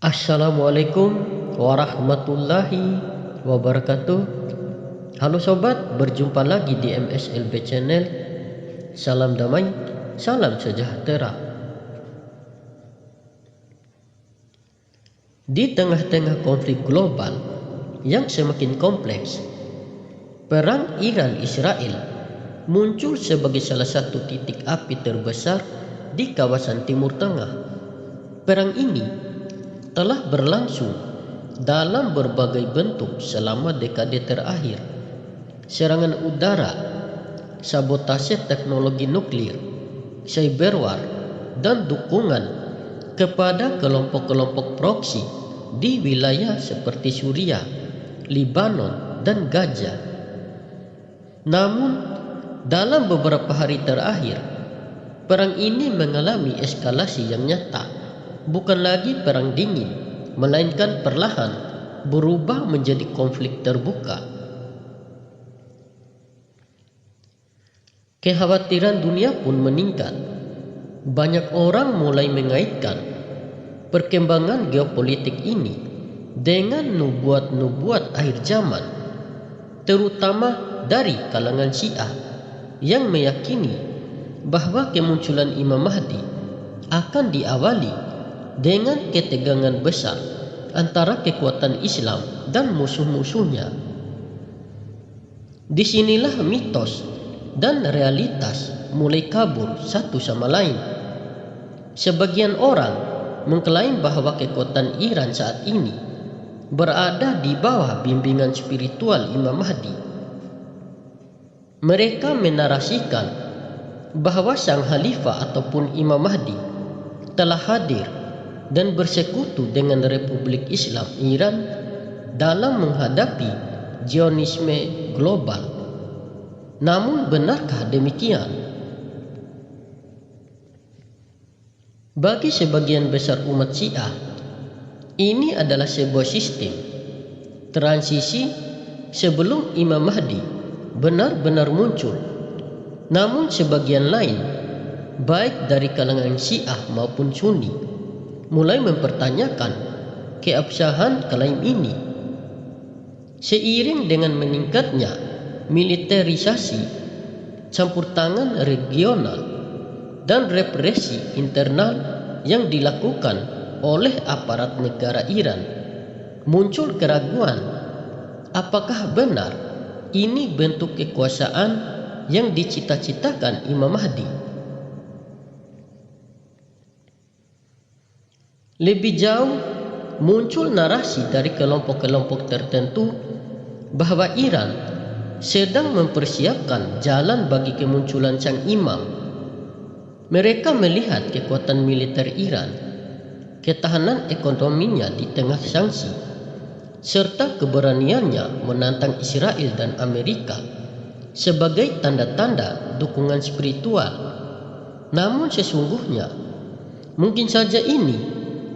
Assalamualaikum warahmatullahi wabarakatuh. Halo sobat, berjumpa lagi di MSLB Channel. Salam damai, salam sejahtera. Di tengah-tengah konflik global yang semakin kompleks, perang Iran-Israel muncul sebagai salah satu titik api terbesar di kawasan Timur Tengah. Perang ini telah berlangsung dalam berbagai bentuk selama dekade terakhir. Serangan udara, sabotase teknologi nuklir, cyber war, dan dukungan kepada kelompok-kelompok proksi di wilayah seperti Suriah, Lebanon, dan Gaza. Namun, dalam beberapa hari terakhir, perang ini mengalami eskalasi yang nyata. Bukan lagi perang dingin, melainkan perlahan berubah menjadi konflik terbuka. Kekhawatiran dunia pun meningkat. Banyak orang mulai mengaitkan perkembangan geopolitik ini dengan nubuat-nubuat akhir zaman, terutama dari kalangan Syiah yang meyakini bahwa kemunculan Imam Mahdi akan diawali dengan ketegangan besar antara kekuatan Islam dan musuh-musuhnya. Disinilah mitos dan realitas mulai kabur satu sama lain. Sebagian orang mengklaim bahwa kekuatan Iran saat ini berada di bawah bimbingan spiritual Imam Mahdi. Mereka menarasikan bahwa sang khalifah ataupun Imam Mahdi telah hadir dan bersekutu dengan Republik Islam Iran dalam menghadapi Zionisme global. Namun benarkah demikian? Bagi sebagian besar umat Syiah, ini adalah sebuah sistem transisi sebelum Imam Mahdi benar-benar muncul. Namun sebagian lain, baik dari kalangan Syiah maupun Sunni, mulai mempertanyakan keabsahan klaim ini. Seiring dengan meningkatnya militerisasi, campur tangan regional, dan represi internal yang dilakukan oleh aparat negara Iran, muncul keraguan apakah benar ini bentuk kekuasaan yang dicita-citakan Imam Mahdi. Lebih jauh, muncul narasi dari kelompok-kelompok tertentu bahwa Iran sedang mempersiapkan jalan bagi kemunculan sang imam. Mereka melihat kekuatan militer Iran, ketahanan ekonominya di tengah sanksi, serta keberaniannya menantang Israel dan Amerika sebagai tanda-tanda dukungan spiritual. Namun sesungguhnya, mungkin saja ini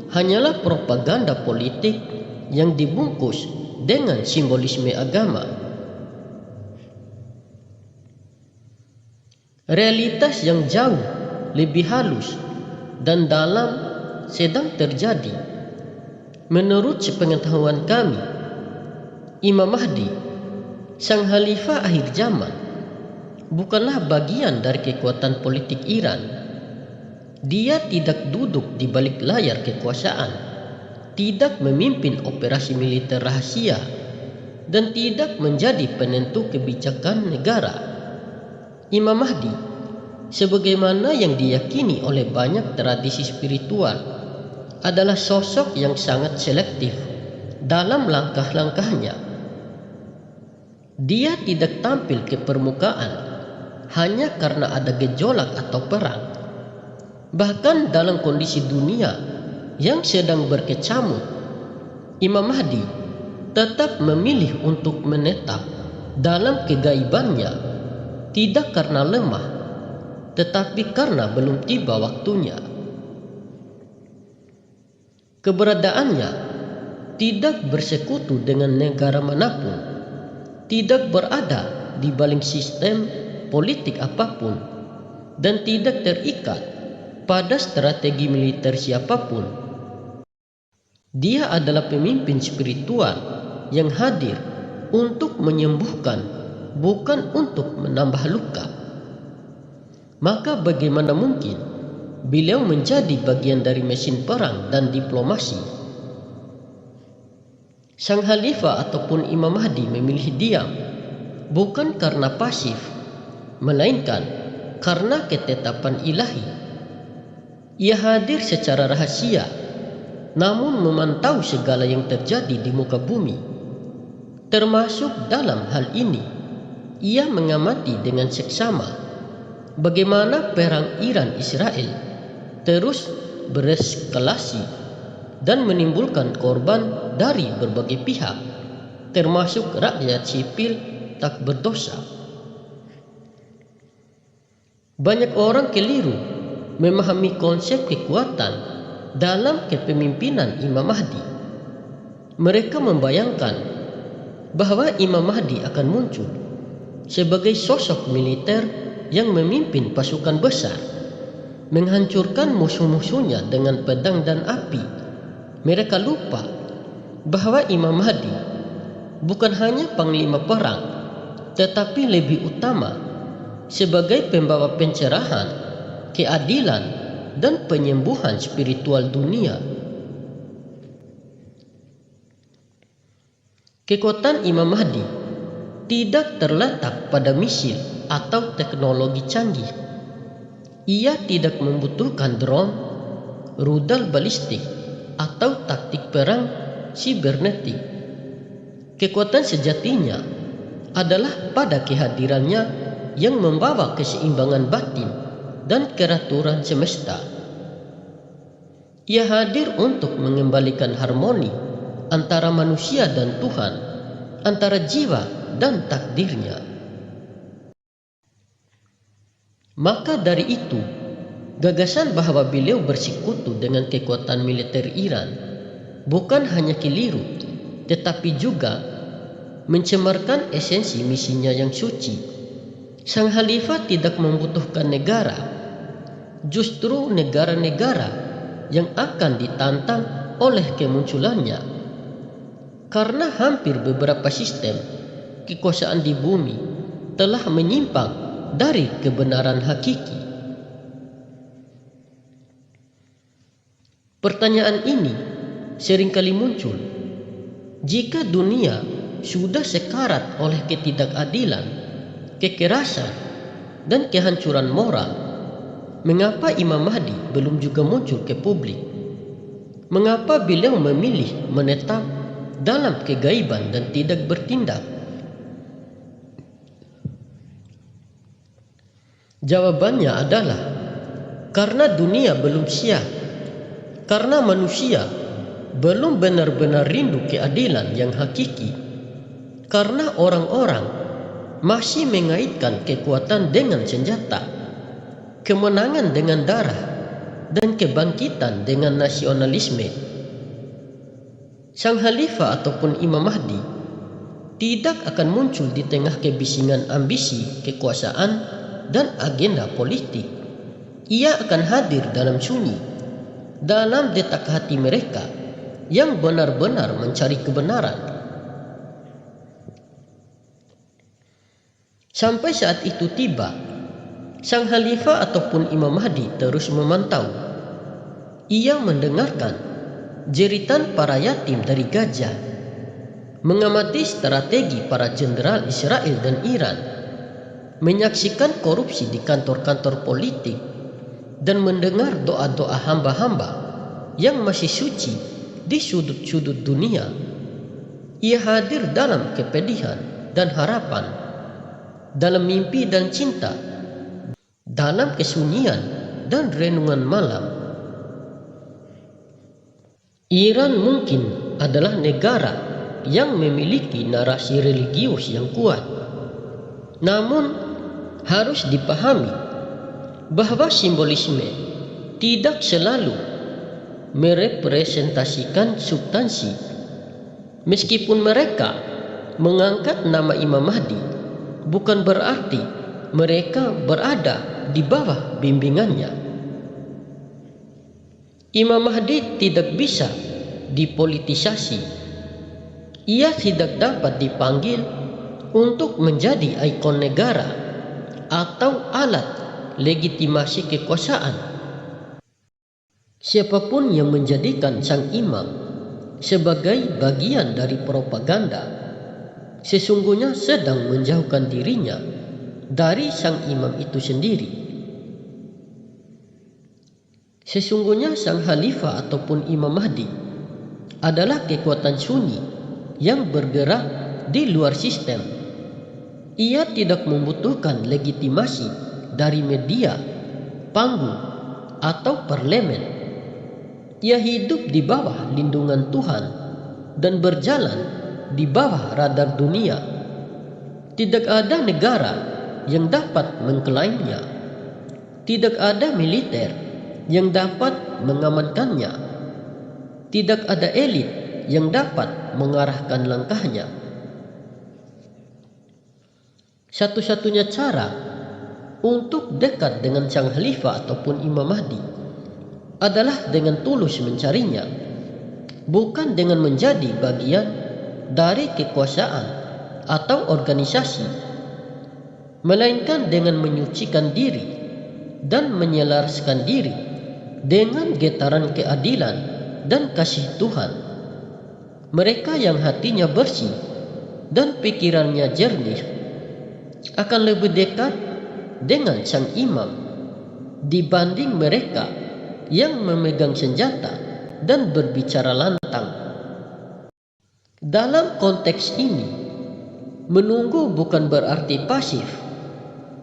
hanyalah propaganda politik yang dibungkus dengan simbolisme agama. Realitas yang jauh lebih halus dan dalam sedang terjadi. Menurut sepengetahuan kami, Imam Mahdi, sang khalifah akhir zaman, bukanlah bagian dari kekuatan politik Iran. Dia tidak duduk di balik layar kekuasaan, tidak memimpin operasi militer rahasia, dan tidak menjadi penentu kebijakan negara. Imam Mahdi, sebagaimana yang diyakini oleh banyak tradisi spiritual, adalah sosok yang sangat selektif dalam langkah-langkahnya. Dia tidak tampil ke permukaan hanya karena ada gejolak atau perang. Bahkan dalam kondisi dunia yang sedang berkecamuk, Imam Mahdi tetap memilih untuk menetap dalam kegaibannya, tidak karena lemah, tetapi karena belum tiba waktunya. Keberadaannya tidak bersekutu dengan negara manapun, tidak berada di balik sistem politik apapun, dan tidak terikat pada strategi militer siapapun. Dia adalah pemimpin spiritual yang hadir untuk menyembuhkan, bukan untuk menambah luka. Maka bagaimana mungkin beliau menjadi bagian dari mesin perang dan diplomasi? Sang Khalifah ataupun Imam Mahdi memilih diam, bukan karena pasif, melainkan karena ketetapan ilahi. Ia hadir secara rahasia, namun memantau segala yang terjadi di muka bumi. Termasuk dalam hal ini, ia mengamati dengan seksama bagaimana perang Iran-Israel terus bereskalasi dan menimbulkan korban dari berbagai pihak, termasuk rakyat sipil tak berdosa. Banyak orang keliru memahami konsep kekuatan dalam kepemimpinan Imam Mahdi. Mereka membayangkan bahwa Imam Mahdi akan muncul sebagai sosok militer yang memimpin pasukan besar, menghancurkan musuh-musuhnya dengan pedang dan api. Mereka lupa bahwa Imam Mahdi bukan hanya panglima perang, tetapi lebih utama sebagai pembawa pencerahan, keadilan, dan penyembuhan spiritual dunia. Kekuatan Imam Mahdi tidak terletak pada misil atau teknologi canggih. Ia tidak membutuhkan drone, rudal balistik, atau taktik perang sibernetik. Kekuatan sejatinya adalah pada kehadirannya yang membawa keseimbangan batin dan keraturan semesta. Ia hadir untuk mengembalikan harmoni antara manusia dan Tuhan, antara jiwa dan takdirnya. Maka dari itu, gagasan bahwa beliau bersekutu dengan kekuatan militer Iran bukan hanya keliru, tetapi juga mencemarkan esensi misinya yang suci. Sang Khalifah tidak membutuhkan negara, justru negara-negara yang akan ditantang oleh kemunculannya. Karena hampir beberapa sistem kekuasaan di bumi telah menyimpang dari kebenaran hakiki. Pertanyaan ini seringkali muncul. Jika dunia sudah sekarat oleh ketidakadilan, kekerasan, dan kehancuran moral, mengapa Imam Mahdi belum juga muncul ke publik? Mengapa beliau memilih menetap dalam kegaiban dan tidak bertindak? Jawabannya adalah karena dunia belum siap, karena manusia belum benar-benar rindu keadilan yang hakiki, karena orang-orang masih mengaitkan kekuatan dengan senjata, kemenangan dengan darah, dan kebangkitan dengan nasionalisme. Sang Khalifah ataupun Imam Mahdi tidak akan muncul di tengah kebisingan ambisi, kekuasaan, dan agenda politik. Ia akan hadir dalam sunyi, dalam detak hati mereka yang benar-benar mencari kebenaran. Sampai saat itu tiba, Sang Khalifah ataupun Imam Mahdi terus memantau. Ia mendengarkan jeritan para yatim dari Gaza, mengamati strategi para jenderal Israel dan Iran, menyaksikan korupsi di kantor-kantor politik, dan mendengar doa-doa hamba-hamba yang masih suci di sudut-sudut dunia. Ia hadir dalam kepedihan dan harapan, dalam mimpi dan cinta, dalam kesunyian dan renungan malam. Iran mungkin adalah negara yang memiliki narasi religius yang kuat, namun harus dipahami bahwa simbolisme tidak selalu merepresentasikan substansi. Meskipun mereka mengangkat nama Imam Mahdi, bukan berarti mereka berada di bawah bimbingannya. Imam Mahdi tidak bisa dipolitisasi. Ia tidak dapat dipanggil untuk menjadi ikon negara atau alat legitimasi kekuasaan. Siapapun yang menjadikan sang imam sebagai bagian dari propaganda sesungguhnya sedang menjauhkan dirinya dari sang imam itu sendiri. Sesungguhnya sang khalifah ataupun Imam Mahdi adalah kekuatan sunyi yang bergerak di luar sistem. Ia tidak membutuhkan legitimasi dari media, panggung, atau parlemen. Ia hidup di bawah lindungan Tuhan dan berjalan di bawah radar dunia. Tidak ada negara yang dapat mengklaimnya. Tidak ada militer yang dapat mengamankannya. Tidak ada elit yang dapat mengarahkan langkahnya. Satu-satunya cara untuk dekat dengan sang khalifah ataupun Imam Mahdi adalah dengan tulus mencarinya, bukan dengan menjadi bagian dari kekuasaan atau organisasi, melainkan dengan menyucikan diri dan menyelaraskan diri dengan getaran keadilan dan kasih Tuhan. Mereka yang hatinya bersih dan pikirannya jernih akan lebih dekat dengan sang imam dibanding mereka yang memegang senjata dan berbicara lantang. Dalam konteks ini, menunggu bukan berarti pasif.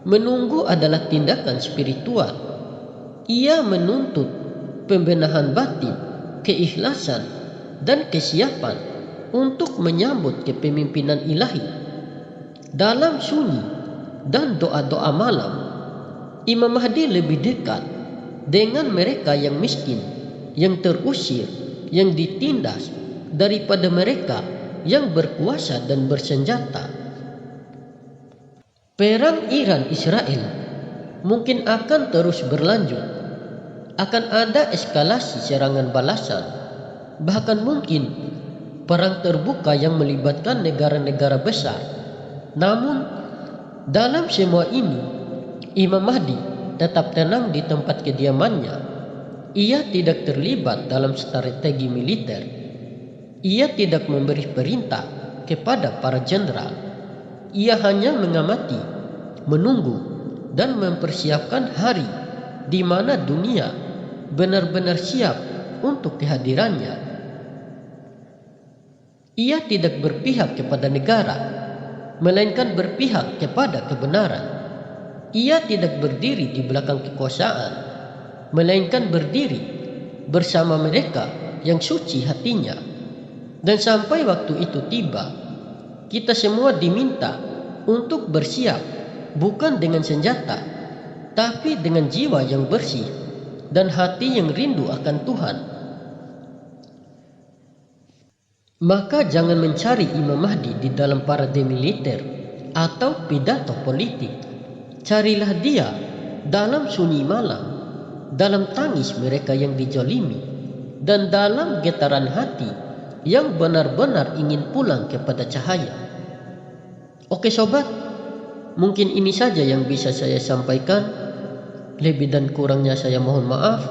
Menunggu adalah tindakan spiritual. Ia menuntut pembenahan batin, keikhlasan, dan kesiapan untuk menyambut kepemimpinan ilahi. Dalam sunyi dan doa-doa malam, Imam Mahdi lebih dekat dengan mereka yang miskin, yang terusir, yang ditindas, daripada mereka yang berkuasa dan bersenjata. Perang Iran-Israel mungkin akan terus berlanjut. Akan ada eskalasi serangan balasan, bahkan mungkin perang terbuka yang melibatkan negara-negara besar. Namun, dalam semua ini, Imam Mahdi tetap tenang di tempat kediamannya. Ia tidak terlibat dalam strategi militer. Ia tidak memberi perintah kepada para jenderal. Ia hanya mengamati, menunggu, dan mempersiapkan hari di mana dunia benar-benar siap untuk kehadirannya. Ia tidak berpihak kepada negara, melainkan berpihak kepada kebenaran. Ia tidak berdiri di belakang kekuasaan, melainkan berdiri bersama mereka yang suci hatinya. Dan sampai waktu itu tiba, kita semua diminta untuk bersiap, bukan dengan senjata, tapi dengan jiwa yang bersih dan hati yang rindu akan Tuhan. Maka jangan mencari Imam Mahdi di dalam parade militer atau pidato politik. Carilah dia dalam sunyi malam, dalam tangis mereka yang dijolimi, dan dalam getaran hati yang benar-benar ingin pulang kepada cahaya. Oke sobat, mungkin ini saja yang bisa saya sampaikan. Lebih dan kurangnya saya mohon maaf.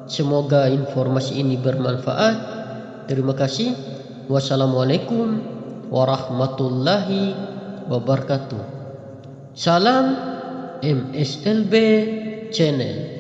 Semoga informasi ini bermanfaat. Terima kasih. Wassalamualaikum warahmatullahi wabarakatuh. Salam MSLB Channel.